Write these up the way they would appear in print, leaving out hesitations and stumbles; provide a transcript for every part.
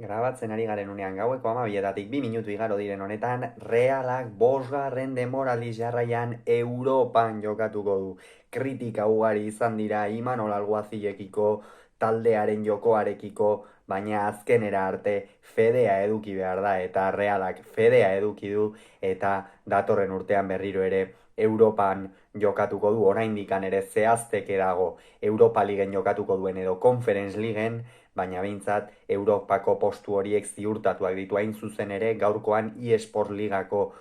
Grabatzen ari garen unean gaueko 12:02 igaro diren honetan, Realak bosgarren denboraldi jarraian Europan jokatuko du. Kritika ugari izan dira Imanol Alguazilekiko, taldearen jokoarekiko, baina azkenera arte fedea eduki behar da eta Realak fedea eduki du eta datorren urtean berriro ere Europan jokatuko du, oraindikan ere zehazteke dago Europa Ligen jokatuko duen edo Conference Ligen, baina behintzat Europako postu horiek ziurtatuak ditu hain zuzen ere gaurkoan eSport Ligako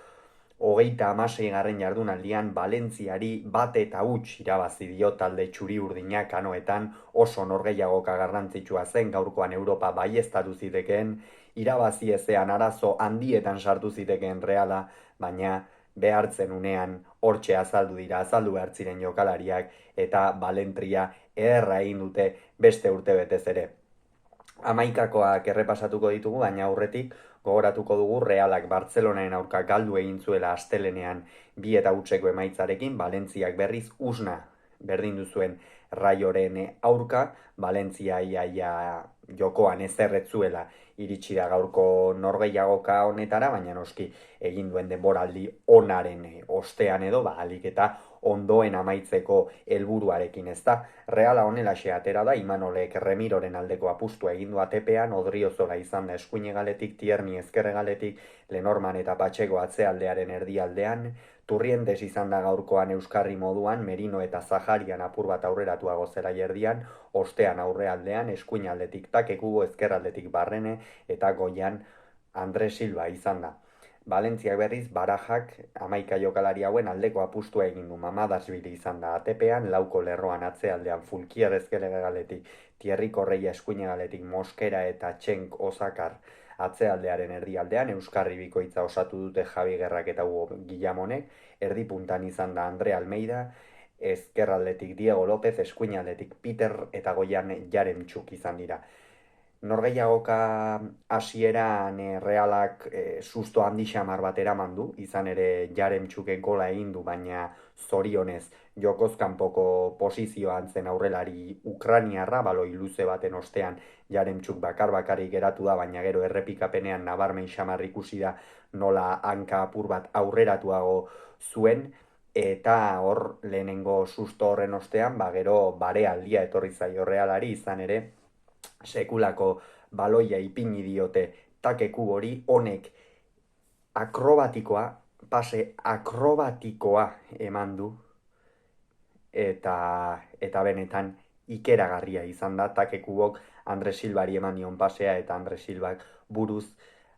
36. jardunaldian Valentziari 1-0 irabazi dio talde txuri-urdinak kanoetan, oso norgehiagoka garrantzitsua zen gaurkoan Europa baieztatu zitekeen, irabazi ezean arazo handietan sartu zitekeen Reala, baina behartzen unean hortxe azaldu behar ziren jokalariak eta Valentria ederra egin dute beste urte betez ere. Hamaikakoak errepasatuko ditugu, baina aurretik gogoratuko dugu Realak Bartzelonaren aurka galdu egin zuela astelenean 2-0 emaitzarekin, Valentziak berriz usna berdindu zuen Raioren aurka, Valentzia iaia jokoan ezerretzuela iritsi da gaurko norgehiagoka honetara, baina noski egin duen denboraldi onaren ostean edo, ahalik eta ondoen amaitzeko helburuarekin, ez da. Reala honelaxe atera da, Imanolek Remiroren aldeko apustua egin du atepean, Odriozola izan da eskuinegaletik, Tierni ezkerregaletik, Lenorman eta Patxeko atzealdearen erdialdean, Turrientes izan da gaurkoan euskarri moduan, Merino eta Zaharian apur bat aurreratuago zela jerdian, ostean aurrealdean, eskuinaldetik Takekubo, ezkerraldetik Barrene eta goian Andre Silva izan da. Valentziak berriz Barajak 11 jokalari hauen aldeko apustua egin du, Mamadasvili izan da atepean, lauko lerroan atzealdean Fulkier ezkerregaletik, Thierry Correia eskuinegaletik, Mosquera eta Txenk Osakar atzealdearen erdialdean, euskarri bikoitza osatu dute Javi Gerrak eta Hugo Guillamonek, erdipuntan izan da Andre Almeida, ezkerraldetik Diego López, eskuinaldetik Peter eta goian Jaremtxuk izan dira. Norgehiagoka hasieran Realak susto handi xamar bat eraman du, izan ere Jaremtxuke gola egin du, baina zorionez jokoz kanpoko posizioan zen aurrelari Ukraniarra, baloi luze baten ostean Jaremtxuk bakar-bakarrik geratu da, baina gero errepikapenean nabarmen xamar ikusi da nola hanka apur bat aurreratuago zuen, eta hor lehenengo susto horren ostean, gero barealdia etorri zaio Realari, izan ere sekulako baloia ipini diote Takekubori, honek pase akrobatikoa eman du, eta benetan ikeragarria izan da. Takekubok Andre Silbari eman dion pasea eta Andre Silbak buruz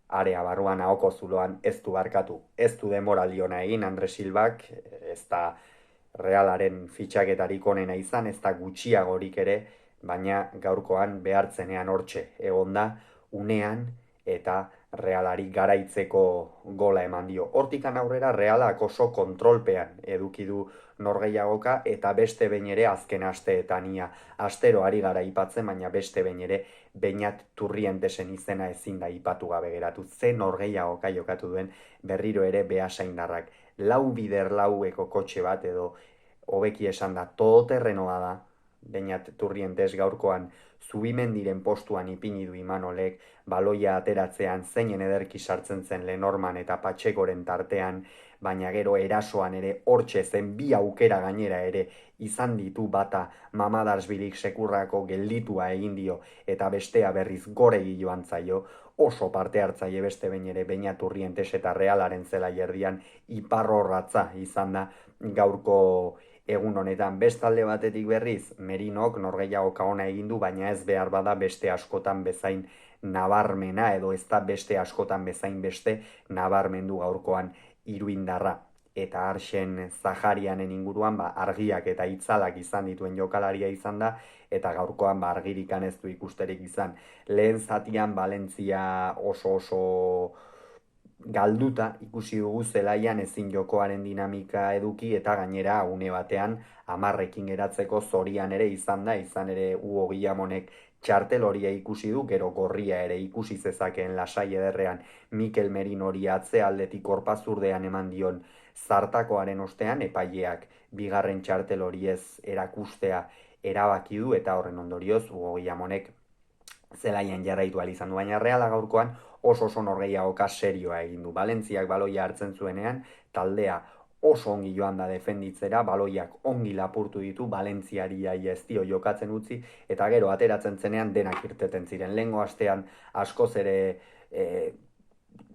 area barruan ahoko zuloan ez du barkatu. Ez du denboraldi ona egin Andre Silbak, ez da Realaren fitxaketarik onena izan, ez da gutxiagorik ere, baina gaurkoan behartzenean hortxe egon da unean eta Realari garaitzeko gola eman dio. Hortikan aurrera Realak oso kontrolpean eduki du norgehiagoka eta beste behin ere azken asteetan astero ari gara ipatzen, baina beste behin ere Beñat Turrientesen izena ezin da ipatu gabe geratu. Ze norgehiagoka jokatu duen berriro ere Beasaindarrak. Lau bider laueko kotxe bat edo hobeki esan da todoterrenoa da, Beñat Turrientes gaurkoan Zubimendiren postuan ipini du Imanolek, baloia ateratzean zeinen ederki sartzen zen Lenorman eta Patxekoren tartean, baina gero erasoan ere hortxe zen bi aukera gainera ere izan ditu, bata Mamadarsbilik sekurrako gelditua egin dio eta bestea berriz goregi joan zaio, oso parte hartzaile beste behin ere Beñat Turrientes eta Realaren zela jerdian iparrorratza izan da gaurko egun honetan. Bestalde batetik berriz, Merinok norgehiagoka ona egin du, baina ez behar bada beste askotan bezain nabarmena, edo ez da beste askotan bezain beste nabarmendu gaurkoan iruindarra. Eta Arsen Zaharianen inguruan argiak eta itzalak izan dituen jokalaria izan da, eta gaurkoan argirikan ez du ikusterik izan. Lehen zatian Valentzia oso galduta ikusi dugu zelaian ezin jokoaren dinamika eduki, eta gainera une batean 10ekin geratzeko zorian ere izan da, izan ere Hugo Guillamonek txartel horia ikusi du, gero gorria ere ikusi zezakeen lasai ederrean Mikel Merinori atzealdetik korpazurdean eman dion zartakoaren ostean, epaileak bigarren txartel horiez erakustea erabaki du, eta horren ondorioz Hugo Guillamonek zelaian jarraitu ahal izan du, baina Reala gaurkoan oso norgehiagoka serioa egin du. Valentziak baloia hartzen zuenean, taldea oso ongi joan da defenditzera, baloiak ongi lapurtu ditu, Valentziari ez dio jokatzen utzi, eta gero ateratzen zenean denak irteten ziren. Lehengo astean askoz ere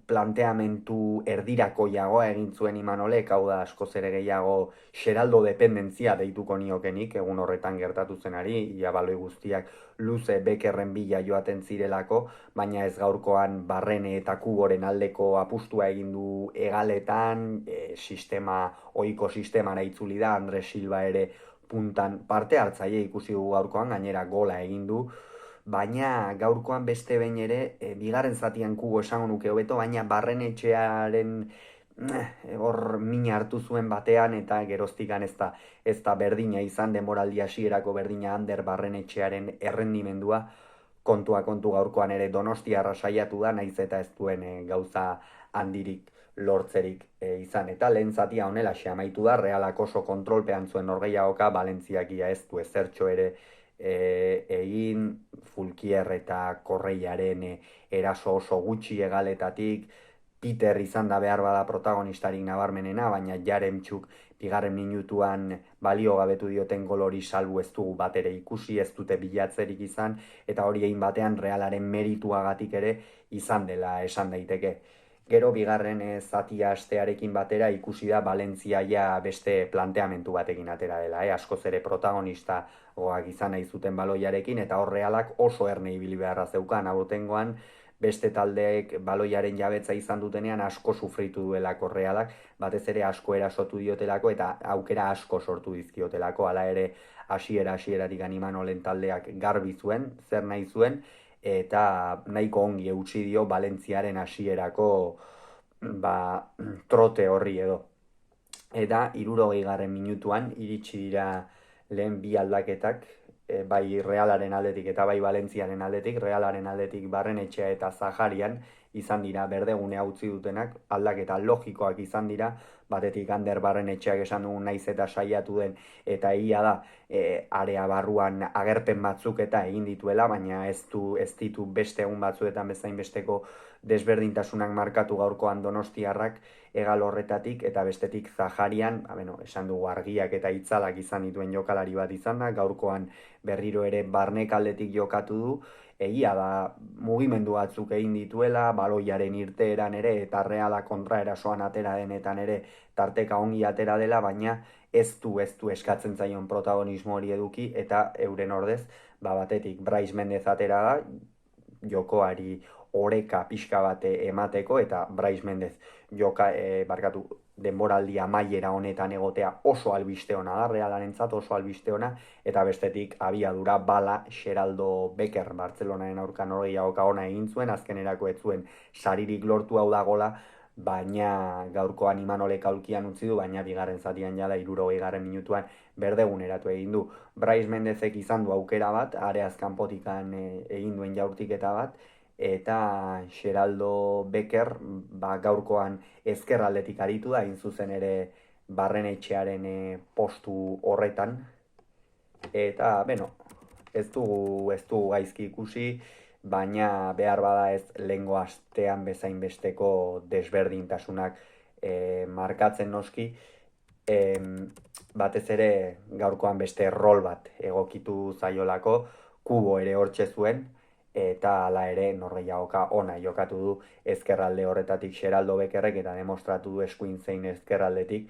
planteamentu erdirakoiagoa egin zuen Imanolek, hau da askoz ere gehiago xeraldo dependentzia deituko niokenik, egun horretan gertatu zenari, ia baloi guztiak luze Bekerren bila joaten zirelako, baina ez gaurkoan Barrene eta Kuboren aldeko apustua egin du hegaletan, ohiko sistemara itzuli da, Andres Silva ere puntan parte hartzaile ikusi du gaurkoan, gainera gola egin du, baina gaurkoan beste behin ere, bigarren zatian Kubo esango nuke hobeto, baina Barrenetxearen hor mina hartu zuen batean, eta geroztikan ez da berdina izan, denboraldi hasierako berdina Ander Barrenetxearen errendimendua, kontua kontu gaurkoan ere Donostiarra saiatu da, naiz eta ez duen gauza handirik lortzerik izan. Eta lehen zatia honela amaitu da, Realak oso kontrolpean zuen norgehiagoka, Valentziakia ez du ezertxo ere egin, Fulkier eta Korreiaren eraso oso gutxi egaletatik, Peter izan da behar bada protagonistarik nabarmenena, baina Jaremtxuk bigarren minutuan balio gabetu dioten gol hori salbu ez dugu bat ere ikusi, ez dute bilatzerik izan, eta hori egin batean Realaren merituagatik ere izan dela esan daiteke. Gero bigarren zatia astearekin batera ikusi da Valentzia ja beste planteamentu batekin atera dela, askoz ere protagonista izan nahi zuten baloiarekin, eta hor Realak oso erne ibili beharra zeukan, aurtengoan beste taldeek baloiaren jabetza izan dutenean asko sufritu duelako Realak, batez ere asko erasotu diotelako eta aukera asko sortu dizkiotelako, hala ere hasieratik Imanolen taldeak garbi zuen, zer nahi zuen, eta nahiko ongi eutsi dio Valentziaren hasierako trote horri edo. Eta 60. minutuan iritsi dira lehen bi aldaketak, bai Realaren aldetik eta bai Valentziaren aldetik, Realaren aldetik Barrenetxea eta Zaharian izan dira berdegunea utzi dutenak, aldaketa logikoak izan dira, batetik Ander Barrenetxeak esan dugun naiz eta saiatu den, eta egia da area barruan agerpen batzuk eta egin dituela, baina ez ditu beste egun batzuetan bezain besteko desberdintasunak markatu gaurkoan Donostiarrak egal horretatik, eta bestetik Zaharian, esan dugu argiak eta itzalak izan dituen jokalari bat izan da, gaurkoan berriro ere barnek aldetik jokatu du, egia da mugimendu batzuk egin dituela, baloiaren irteeran ere, eta Reala kontraerasoan atera denetan ere tarteka ongi atera dela, baina ez du eskatzen zaion protagonismo hori eduki, eta euren ordez, batetik Brais Mendez atera da, jokoari oreka pixka bate emateko, eta Brais Mendez denboraldi amaiera honetan egotea oso albiste ona da, Realarentzat oso albiste ona, eta bestetik abiadura bala Xeraldo Beker Bartzelonaren aurka norgehiagoka ona egin zuen, azkenerako ez zuen saririk lortu hau da gola, baina gaurkoan Imanolek aulkian utzi du, baina bigarren zatian jada 60. minutuan berdeguneratu egin du. Brais Mendezek izan du aukera bat, areaz kanpotikan egin duen jaurtiketa bat, eta Xeraldo Beker gaurkoan ezkerraldetik aritu da, zuzen ere Barrenetxearen postu horretan, eta ez dugu gaizki ikusi, baina behar bada ez lehengo astean bezain besteko desberdintasunak markatzen noski, batez ere gaurkoan beste rol bat egokitu zaiolako, Kubo ere hortxe zuen, eta hala ere norgehiagoka ona jokatu du ezkerralde horretatik Xeraldo Bekerrek, eta demostratu du eskuin zein ezkerraldetik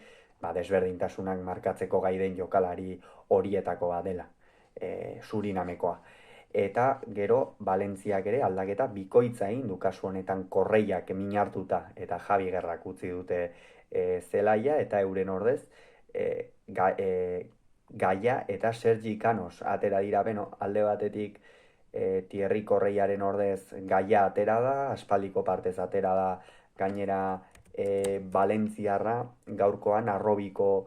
desberdintasunak markatzeko gai den jokalari horietako bat dela, Surinamekoa. Eta gero Valentziak ere aldaketa bikoitza egin du, kasu honetan Korreiak min hartuta eta Javi Gerrak utzi dute zelaia, eta euren ordez Gaia eta Sergi Canos atera dira, alde batetik Thierry Korreiaren ordez Gaia atera da, aspaldiko partez atera da gainera Valentziarra, gaurkoan arrobiko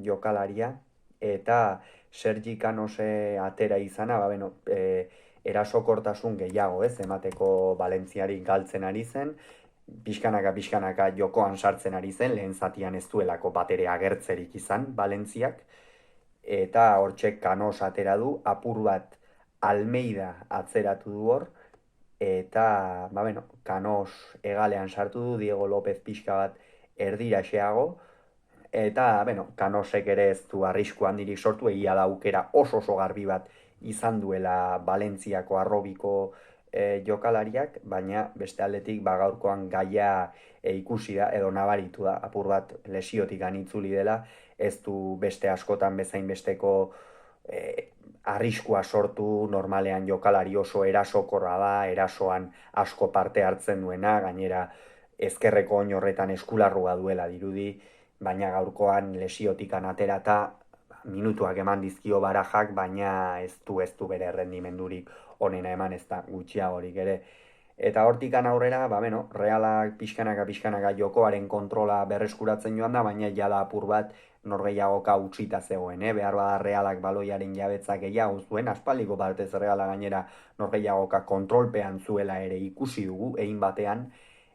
jokalaria, eta Sergi Canose atera izana, erasokortasun gehiago emateko Valentziari galtzen ari zen, pixkanaka jokoan sartzen ari zen, lehen zatian ez duelako batere agertzerik izan Valentziak, eta hortxe Canos atera du, apur bat Almeida atzeratu du hor, eta, Kanos egalean sartu du, Diego López pixka bat erdira xeago, eta, Kanosek ere ez du arrisku handirik sortu, egia da aukera oso garbi bat izan duela Valentziako arrobiko jokalariak, baina beste aldetik gaurkoan gaia ikusi da, edo nabaritu da, apur bat lesiotik anitzuli dela, ez du beste askotan bezain besteko arriskua sortu, normalean jokalari oso erasokorra da, erasoan asko parte hartzen duena, gainera ezkerreko oin horretan eskularrua duela dirudi, baina gaurkoan lesiotik aterata minutuak eman dizkio Barajak, baina ez du bere errendimendurik onena eman, ez da gutxiagorik ere. Eta hortikan aurrera, Realak pixkanaka jokoaren kontrola berreskuratzen joan da, baina jada apur bat norgehiagoka utzita zegoen, behar bada Realak baloiaren jabetzak gehiago zuen, aspaldiko partez Reala gainera norgehiagoka kontrolpean zuela ere ikusi dugu, egin batean,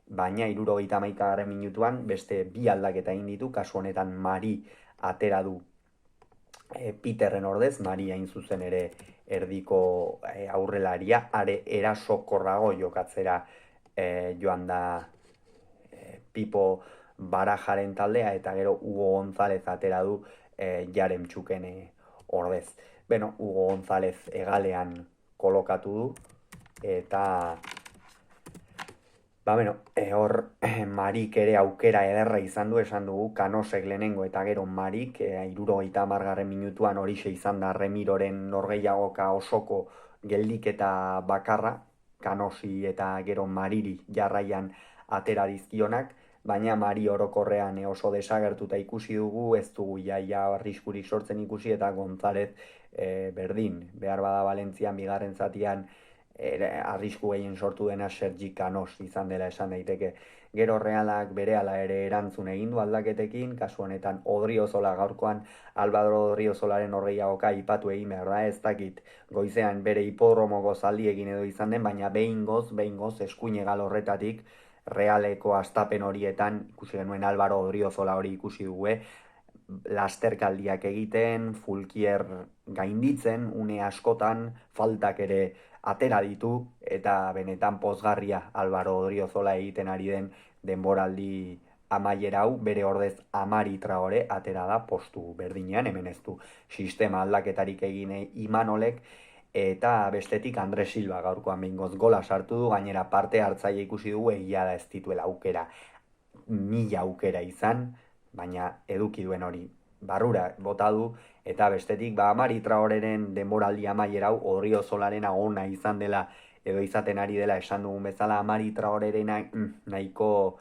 baina 71. minutuan beste bi aldaketa egin ditu, kasu honetan Mari atera du Peterren ordez, Mari hain zuzen ere erdiko aurrelaria, are erasokorrago jokatzera joan da Pipo Barajaren taldea, eta gero Hugo González atera du Yaremtxuken ordez. Hugo González egalean kolokatu du, eta hor Marik ere aukera ederra izan du, esan dugu, Kanosek lehenengo eta gero Marik, 70. minutuan horixe izan da Remiroren norgehiagoka osoko geldiketa bakarra, Kanosi eta gero Mariri jarraian atera dizkionak, baina Mari orokorrean oso desagertuta ikusi dugu, ez dugu jaia arriskurik sortzen ikusi, eta González berdin, behar bada Valentzian bigarren zatian arrisku gehien sortu dena Sergi Kanos izan dela esan daiteke. Gero Realak berehala ere erantzun egin du aldaketekin, kasu honetan Odriozola gaurkoan, Álvaro Odriozolaren horreiagoka ipatu egin behar da, ez dakit goizean bere hipodromoko zaldi egin edo izan den, baina behingoz eskuin egal horretatik Realeko astapen horietan ikusi genuen Álvaro Odriozola hori ikusi dugu, lasterkaldiak egiten, Fulkier gainditzen, une askotan, faltak ere atera ditu, eta benetan pozgarria Álvaro Odriozola egiten ari den denboraldi amaiera hau, bere ordez Amari Traore atera da postu berdinean, hemen ez du sistema aldaketarik egin Imanolek, eta bestetik Andres Silva gaurkoan behingoz gola sartu du, gainera parte hartzaile ikusi dugu, egia da ez dituela aukera, 1000 aukera izan, baina eduki duen hori barrura bota du, eta bestetik Amari Traoreren denboraldi amaiera hau Odriozolaren ona izan dela edo izaten ari dela esan dugun bezala, Amari Traoreren nahiko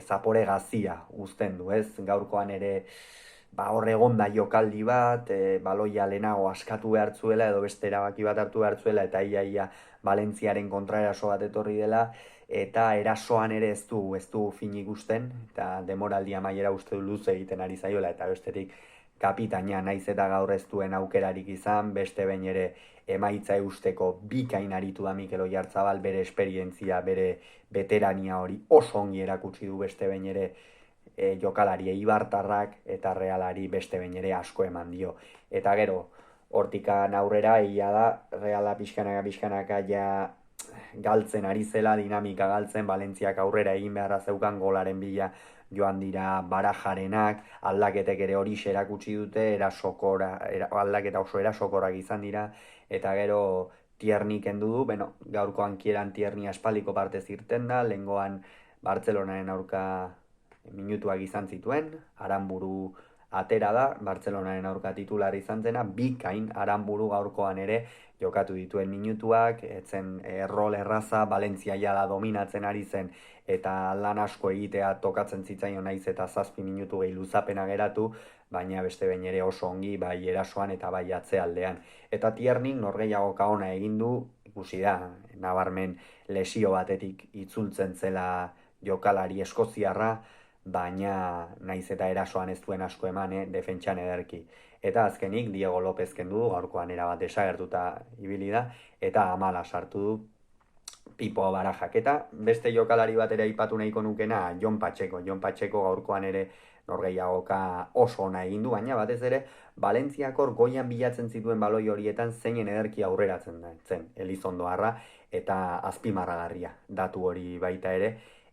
zapore gazia uzten du, ez? Gaurkoan ere hor egon da jokaldi bat, baloia lehenago askatu behar zuela edo beste erabaki bat hartu behar zuela, eta ia Valentziaren kontraeraso bat etorri dela, eta erasoan ere ez du fin ikusten, eta demoraldi amaiera uste du luze egiten ari zaiola, eta bestetik kapitaina naiz eta gaur ez duen aukerarik izan, beste behin ere emaitza eusteko bikain aritu da Mikel Oyarzabal, bere esperientzia, bere veterania hori oso ongi erakutsi du beste behin ere jokalari eibartarrak, eta Realari beste behin ere asko eman dio. Eta gero, hortikan aurrera, egia da, Reala pixkanaka ja galtzen ari zela, dinamika galtzen, Valentziak aurrera egin beharra zeukan golaren bila joan dira Barajarenak, aldaketek ere hori erakutsi dute, aldaketa oso erasokorak izan dira, eta gero Tierni kendu du, gaurkoan kieran Tierni aspaldiko parte zirten da, lehengoan Bartzelonaren aurka minutuak izan zituen, Aranburu atera da, Bartzelonaren aurka titular izan zena, bikain Aranburu gaurkoan ere jokatu dituen minutuak, etzen rol erraza, Valentzia jada dominatzen ari zen, eta lan asko egitea tokatzen zitzaion naiz eta 7 minutu gehi luzapena geratu, baina beste behin ere oso ongi, bai erasoan eta bai atzealdean. Eta Tiernik norgehiagoka ona egin du, ikusi da, nabarmen lesio batetik itzultzen zela jokalari eskoziarra, baina naiz eta erasoan ez duen asko eman, defentsan ederki. Eta azkenik Diego López kendu du, gaurkoan erabat desagertuta ibili da, eta Amala sartu du Pipo Barajak. Eta beste jokalari bat ere aipatu nahiko nukena Jon Pacheco. Jon Pacheco gaurkoan ere norgehiagoka oso ona egin du, baina batez ere Valentziakor goian bilatzen zituen baloi horietan zeinen ederki aurreratzen da zen Elizondoarra eta azpimarragarria datu hori baita ere.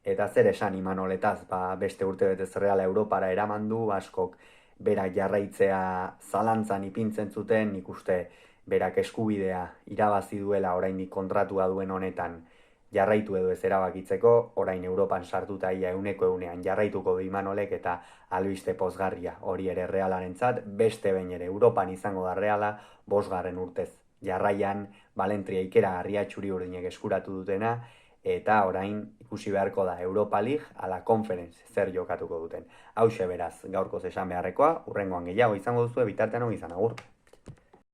Eta zer esan Imanoletaz, beste urtebetez Reala Europara eraman du, askok berak jarraitzea zalantzan ipintzen zuten, nik uste berak eskubidea irabazi duela oraindik kontratua duen honetan jarraitu edo ez erabakitzeko, orain Europan sartuta ia 100% jarraituko du Imanolek eta albiste pozgarria hori ere Realarentzat, beste behin ere Europan izango da Reala, 5. urtez jarraian Valentria ikeragarria txuri urdinek eskuratu dutena, eta orain ikusi beharko da Europa League ala Conference zer jokatuko duten. Hauxe beraz, gaurkoz esan beharrekoa, hurrengoan gehiago izango duzu, bitartean ongi izan, agur.